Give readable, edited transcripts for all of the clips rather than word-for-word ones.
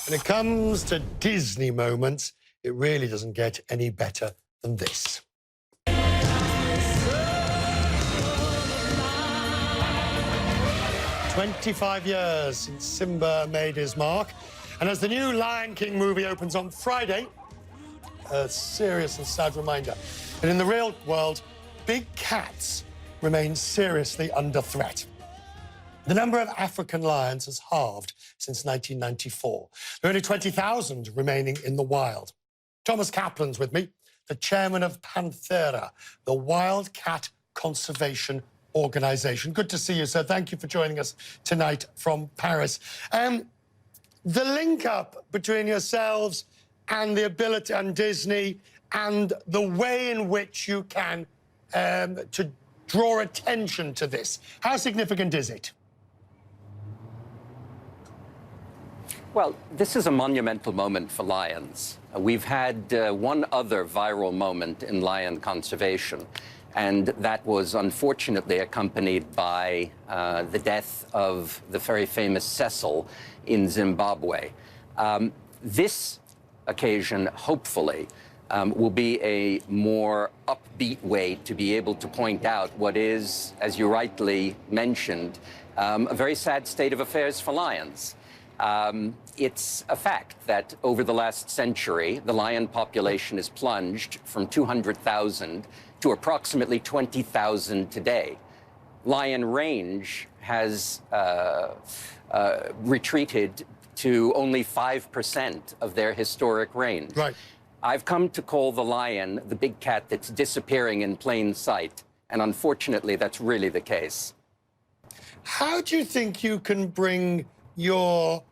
When it comes to Disney moments, it really doesn't get any better than this. 25 years since Simba made his mark. And as the new Lion King movie opens on Friday, a serious and sad reminder that in the real world, big cats remain seriously under threat. The number of African lions has halved since 1994. There are only 20,000 remaining in the wild. Thomas Kaplan's with me, the chairman of Panthera, the wild cat conservation organization. Good to see you, sir. Thank you for joining us tonight from Paris. The link up between yourselves and the ability and Disney and the way in which you can to draw attention to this, how significant is it? Well, this is a monumental moment for lions. We've had one other viral moment in lion conservation, and that was unfortunately accompanied by the death of the very famous Cecil in Zimbabwe. This occasion, hopefully, will be a more upbeat way to be able to point out what is, as you rightly mentioned, a very sad state of affairs for lions. It's a fact that over the last century, the lion population has plunged from 200,000 to approximately 20,000 today. Lion range has retreated to only 5% of their historic range. Right. I've come to call the lion the big cat that's disappearing in plain sight, and unfortunately, that's really the case. How do you think you can bring your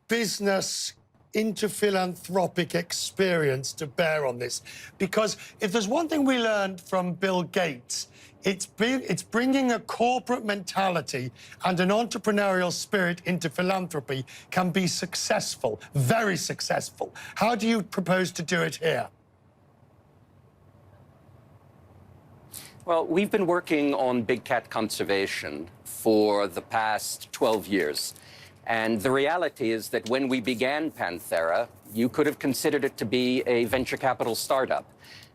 business into philanthropic experience to bear on this? Because if there's one thing we learned from Bill Gates, it's bringing a corporate mentality and an entrepreneurial spirit into philanthropy can be successful, very successful. How do you propose to do it here? Well, we've been working on big cat conservation for the past 12 years. And the reality is that when we began Panthera, you could have considered it to be a venture capital startup.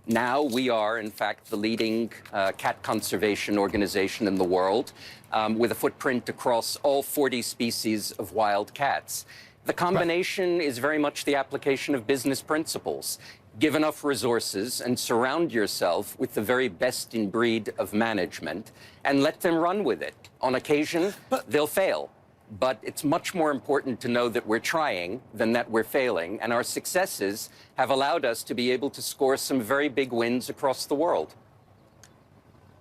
Now we are, in fact, the leading cat conservation organization in the world, with a footprint across all 40 species of wild cats. The combination is very much the application of business principles. Give enough resources and surround yourself with the very best in breed of management and let them run with it. On occasion, they'll fail. But it's much more important to know that we're trying than that we're failing. And our successes have allowed us to be able to score some very big wins across the world.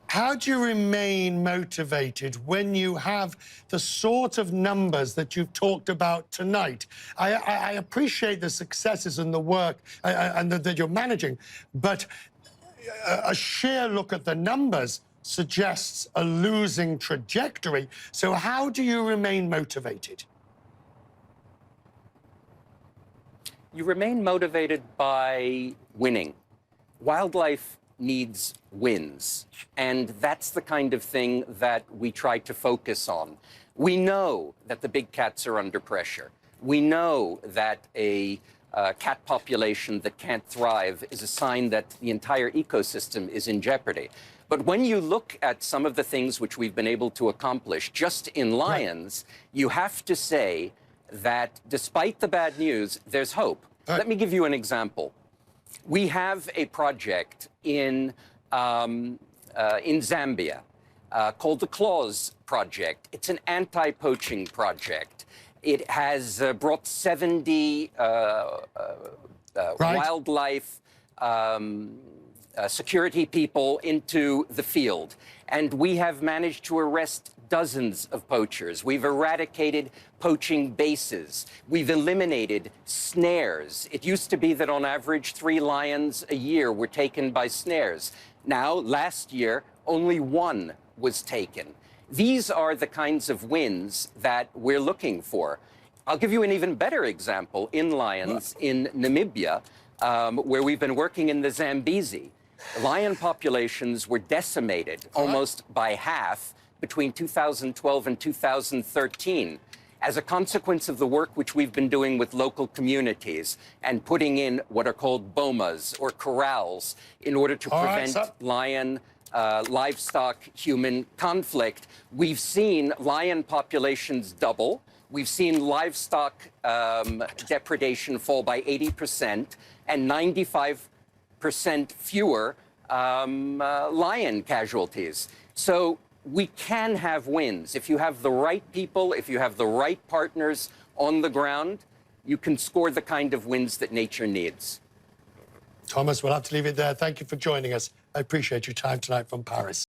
How do you remain motivated when you have the sort of numbers that you've talked about tonight? I appreciate the successes and the work and that you're managing, but a sheer look at the numbers suggests a losing trajectory. So how do you remain motivated? You remain motivated by winning. Wildlife needs wins, and that's the kind of thing that we try to focus on. We know that the big cats are under pressure. We know that a cat population that can't thrive is a sign that the entire ecosystem is in jeopardy. But when you look at some of the things which we've been able to accomplish just in lions, you have to say that despite the bad news, there's hope. Let me give you an example. We have a project in Zambia called the Claws Project. It's an anti-poaching project. It has brought 70 wildlife security people into the field. And we have managed to arrest dozens of poachers. We've eradicated poaching bases. We've eliminated snares. It used to be that on average 3 lions a year were taken by snares. Now, last year, only 1 was taken. These are the kinds of wins that we're looking for. I'll give you an even better example in lions in Namibia, where we've been working in the Zambezi. Lion populations were decimated almost by half between 2012 and 2013. as a consequence of the work which we've been doing with local communities and putting in what are called bomas or corrals in order to prevent lion livestock-human conflict, we've seen lion populations double. We've seen livestock depredation fall by 80% and 95% fewer lion casualties. So we can have wins. If you have the right people, if you have the right partners on the ground, you can score the kind of wins that nature needs. Thomas, we'll have to leave it there. Thank you for joining us. I appreciate your time tonight from Paris.